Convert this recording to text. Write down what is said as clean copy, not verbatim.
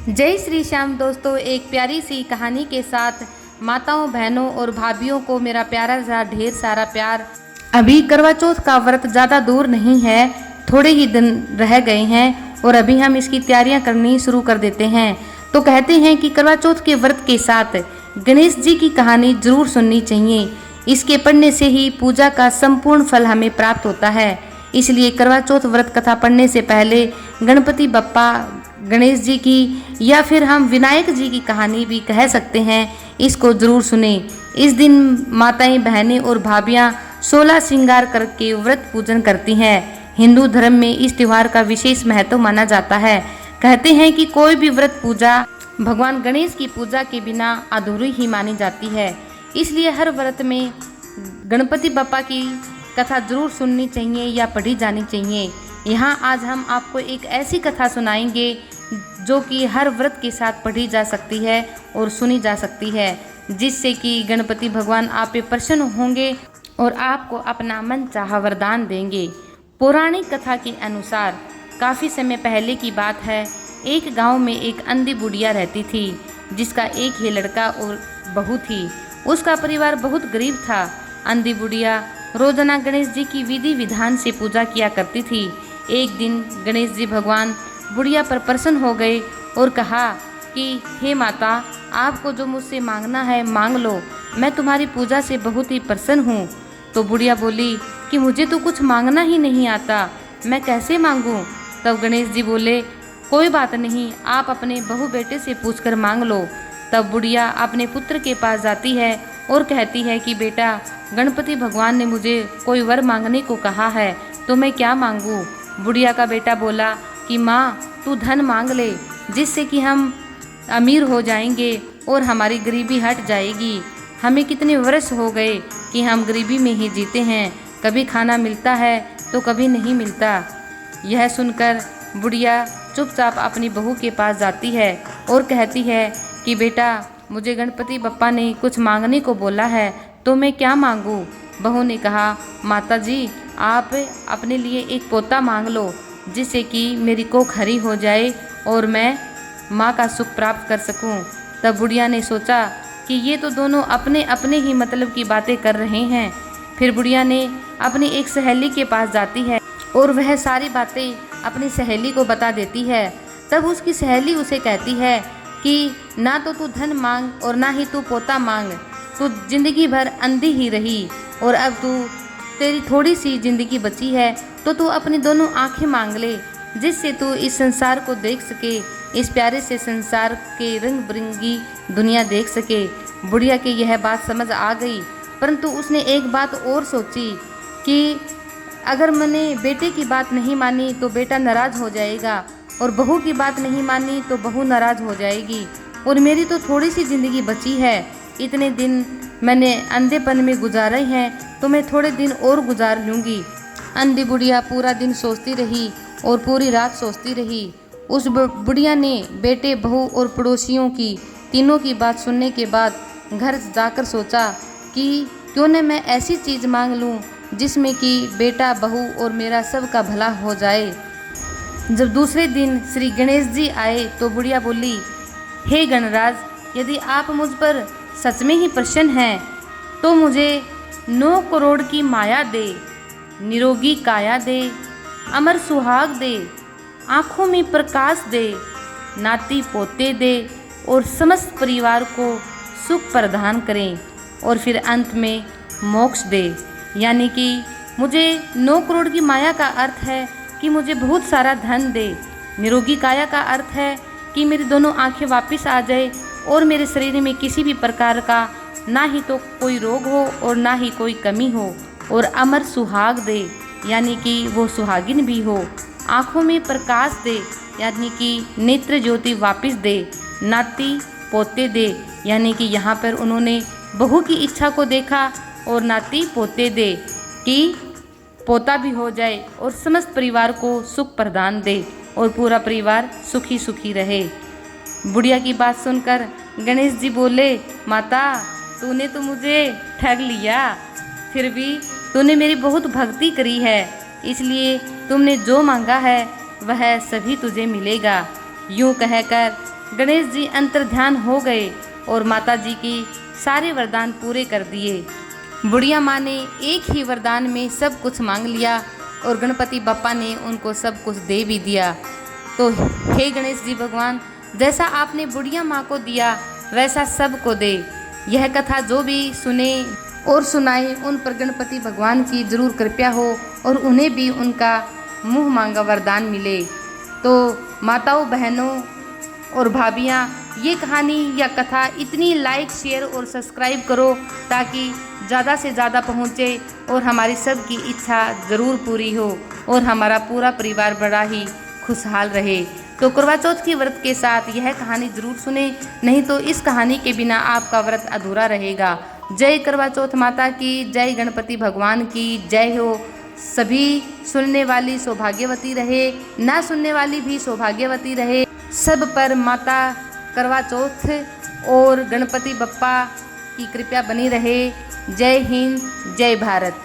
जय श्री श्याम दोस्तों, एक प्यारी सी कहानी के साथ माताओं, बहनों और भाभीयों को मेरा प्यारा सा ढेर सारा प्यार। अभी करवा चौथ का व्रत ज़्यादा दूर नहीं है, थोड़े ही दिन रह गए हैं और अभी हम इसकी तैयारियां करनी शुरू कर देते हैं। तो कहते हैं कि करवा चौथ के व्रत के साथ गणेश जी की कहानी जरूर सुननी चाहिए। इसके पढ़ने से ही पूजा का संपूर्ण फल हमें प्राप्त होता है। इसलिए करवा चौथ व्रत कथा पढ़ने से पहले गणपति बप्पा, गणेश जी की या फिर हम विनायक जी की कहानी भी कह सकते हैं, इसको जरूर सुने। इस दिन माताएं, बहनें और भाभियां 16 श्रृंगार करके व्रत पूजन करती हैं। हिंदू धर्म में इस त्योहार का विशेष महत्व माना जाता है। कहते हैं कि कोई भी व्रत पूजा भगवान गणेश की पूजा के बिना अधूरी ही मानी जाती है। इसलिए हर व्रत में गणपति बप्पा की कथा जरूर सुननी चाहिए या पढ़ी जानी चाहिए। यहाँ आज हम आपको एक ऐसी कथा सुनाएंगे जो कि हर व्रत के साथ पढ़ी जा सकती है और सुनी जा सकती है, जिससे कि गणपति भगवान आप पे प्रसन्न होंगे और आपको अपना मन चाहा वरदान देंगे। पौराणिक कथा के अनुसार काफ़ी समय पहले की बात है। एक गांव में एक अंधी बुढ़िया रहती थी, जिसका एक ही लड़का और बहू थी। उसका परिवार बहुत गरीब था। अंधी बुढ़िया रोजाना गणेश जी की विधि विधान से पूजा किया करती थी। एक दिन गणेश जी भगवान बुढ़िया पर प्रसन्न हो गए और कहा कि हे माता, आपको जो मुझसे मांगना है मांग लो, मैं तुम्हारी पूजा से बहुत ही प्रसन्न हूँ। तो बुढ़िया बोली कि मुझे तो कुछ मांगना ही नहीं आता, मैं कैसे मांगूँ। तब गणेश जी बोले, कोई बात नहीं, आप अपने बहू बेटे से पूछकर मांग लो। तब बुढ़िया अपने पुत्र के पास जाती है और कहती है कि बेटा, गणपति भगवान ने मुझे कोई वर मांगने को कहा है, तो मैं क्या मांगूँ। बुढ़िया का बेटा बोला कि माँ, तू धन मांग ले, जिससे कि हम अमीर हो जाएंगे और हमारी गरीबी हट जाएगी। हमें कितने वर्ष हो गए कि हम गरीबी में ही जीते हैं, कभी खाना मिलता है तो कभी नहीं मिलता। यह सुनकर बुढ़िया चुपचाप अपनी बहू के पास जाती है और कहती है कि बेटा, मुझे गणपति बप्पा ने कुछ मांगने को बोला है, तो मैं क्या मांगूँ। बहू ने कहा, माता जी, आप अपने लिए एक पोता मांग लो, जिससे कि मेरी कोख हरी हो जाए और मैं माँ का सुख प्राप्त कर सकूं। तब बुढ़िया ने सोचा कि ये तो दोनों अपने अपने ही मतलब की बातें कर रहे हैं। फिर बुढ़िया ने अपनी एक सहेली के पास जाती है और वह सारी बातें अपनी सहेली को बता देती है। तब उसकी सहेली उसे कहती है कि ना तो तू धन मांग और ना ही तू पोता मांग, तू जिंदगी भर अंधी ही रही और अब तेरी थोड़ी सी जिंदगी बची है, तो तू अपनी दोनों आंखें मांग ले, जिससे तू इस संसार को देख सके, इस प्यारे से संसार के रंग बिरंगी दुनिया देख सके। बुढ़िया की यह बात समझ आ गई, परंतु उसने एक बात और सोची कि अगर मैंने बेटे की बात नहीं मानी तो बेटा नाराज़ हो जाएगा, और बहू की बात नहीं मानी तो बहू नाराज़ हो जाएगी, और मेरी तो थोड़ी सी ज़िंदगी बची है। इतने दिन मैंने अंधेपन में गुजारे हैं, तो मैं थोड़े दिन और गुजार लूँगी। अंधी बुढ़िया पूरा दिन सोचती रही और पूरी रात सोचती रही। उस बुढ़िया ने बेटे, बहू और पड़ोसियों की तीनों की बात सुनने के बाद घर जाकर सोचा कि क्यों न मैं ऐसी चीज़ मांग लूँ जिसमें कि बेटा, बहू और मेरा सबका भला हो जाए। जब दूसरे दिन श्री गणेश जी आए तो बुढ़िया बोली, हे गणराज, यदि आप मुझ पर सच में ही प्रसन्न हैं तो मुझे 9 करोड़ की माया दे, निरोगी काया दे, अमर सुहाग दे, आँखों में प्रकाश दे, नाती पोते दे और समस्त परिवार को सुख प्रदान करें, और फिर अंत में मोक्ष दे। यानी कि मुझे 9 करोड़ की माया का अर्थ है कि मुझे बहुत सारा धन दे। निरोगी काया का अर्थ है कि मेरी दोनों आंखें वापस आ जाए और मेरे शरीर में किसी भी प्रकार का ना ही तो कोई रोग हो और ना ही कोई कमी हो। और अमर सुहाग दे, यानी कि वो सुहागिन भी हो। आँखों में प्रकाश दे, यानी कि नेत्र ज्योति वापस दे। नाती पोते दे, यानी कि यहाँ पर उन्होंने बहू की इच्छा को देखा, और नाती पोते दे कि पोता भी हो जाए और समस्त परिवार को सुख प्रदान दे और पूरा परिवार सुखी सुखी रहे। बुढ़िया की बात सुनकर गणेश जी बोले, माता, तूने तो मुझे ठग लिया, फिर भी तूने मेरी बहुत भक्ति करी है, इसलिए तुमने जो मांगा है वह सभी तुझे मिलेगा। यूँ कहकर गणेश जी अंतर्ध्यान हो गए और माता जी की सारे वरदान पूरे कर दिए। बुढ़िया माँ ने एक ही वरदान में सब कुछ मांग लिया और गणपति बप्पा ने उनको सब कुछ दे भी दिया। तो हे गणेश जी भगवान, जैसा आपने बुढ़िया माँ को दिया वैसा सबको दे। यह कथा जो भी सुने और सुनाए उन पर गणपति भगवान की जरूर कृपा हो और उन्हें भी उनका मुँह मांगा वरदान मिले। तो माताओं, बहनों और भाभियाँ, ये कहानी या कथा इतनी लाइक, शेयर और सब्सक्राइब करो ताकि ज़्यादा से ज़्यादा पहुँचे और हमारी सब की इच्छा ज़रूर पूरी हो और हमारा पूरा परिवार बड़ा ही खुशहाल रहे। तो करवा चौथ की व्रत के साथ यह कहानी ज़रूर सुने, नहीं तो इस कहानी के बिना आपका व्रत अधूरा रहेगा। जय करवा चौथ माता की, जय गणपति भगवान की जय हो। सभी सुनने वाली सौभाग्यवती रहे, ना सुनने वाली भी सौभाग्यवती रहे। सब पर माता करवा चौथ और गणपति बप्पा की कृपा बनी रहे। जय हिंद, जय भारत।